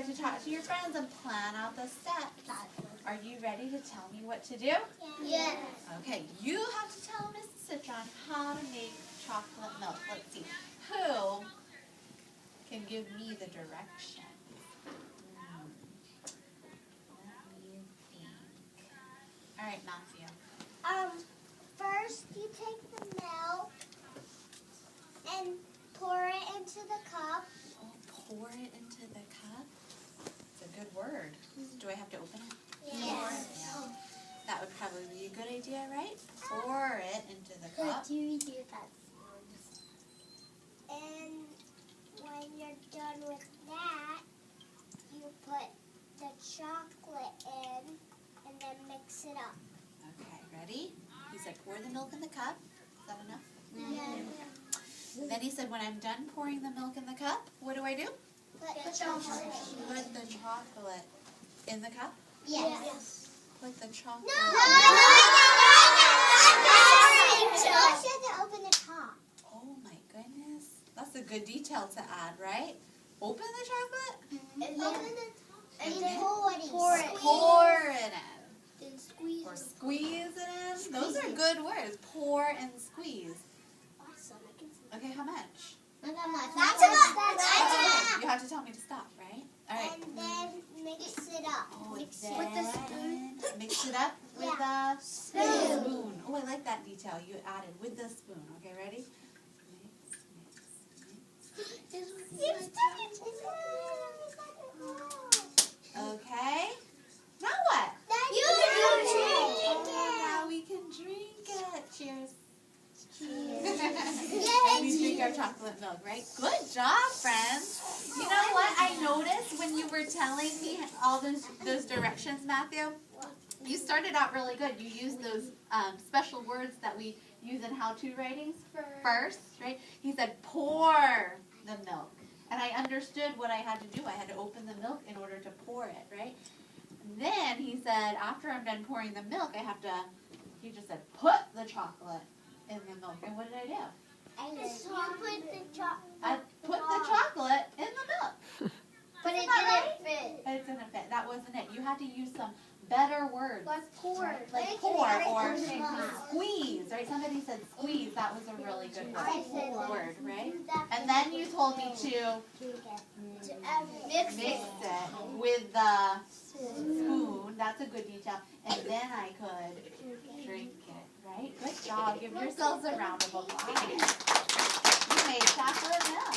start to talk to your friends and plan out the steps. Are you ready to tell me what to do? Yes. Okay, you have to tell Miss Citron how to make chocolate milk. Let's see. Who can give me the direction? Let me think. All right, Matthew. First you take the milk and pour it into the cup. Oh, pour it into the cup. It's a good word. Do I have to open it? Yes. Yeah. That would probably be a good idea, right? Pour it into the cup. Do you do that sound? And when you're done with that, you put the chocolate in and then mix it up. Okay, ready? He said pour the milk in the cup. Is that enough? Yeah. Then he said when I'm done pouring the milk in the cup, what do? Put the chocolate. Put the chocolate in the cup? Yes. Put the chocolate. No. You said to open the top. Oh my goodness. That's a good detail to add, right? Open the chocolate? And then open the top. And then then pour it in. Then squeeze. Or squeeze it in. Those are good words. Pour and squeeze. Awesome. I can see. Okay, how much? Not enough. You have to tell me to stop, right? All right. And then mix it up. Oh, Mix then it with the spoon. Mix it up with a spoon. Oh, I like that detail you added with the spoon. Okay, ready? Mix. Okay. Now what? Now we can drink it. Cheers. And we drink our chocolate milk, right? Good job, friends. You know what I noticed when you were telling me all those directions, Matthew? You started out really good. You used those special words that we use in how-to writings first, right? He said, pour the milk. And I understood what I had to do. I had to open the milk in order to pour it, right? And then he said, after I'm done pouring the milk, he just said, put the chocolate in the milk. And what did I do? I put the chocolate in the milk. But it didn't fit. It didn't fit. That wasn't it. You had to use some better words. Like pour. Like pour or squeeze, right? Somebody said squeeze. That was a really good word, right? And then you told me to Mix mix it with the spoon. That's a good detail. And then I could drink it, right? Good job. Give yourselves a round of applause. You made chocolate milk.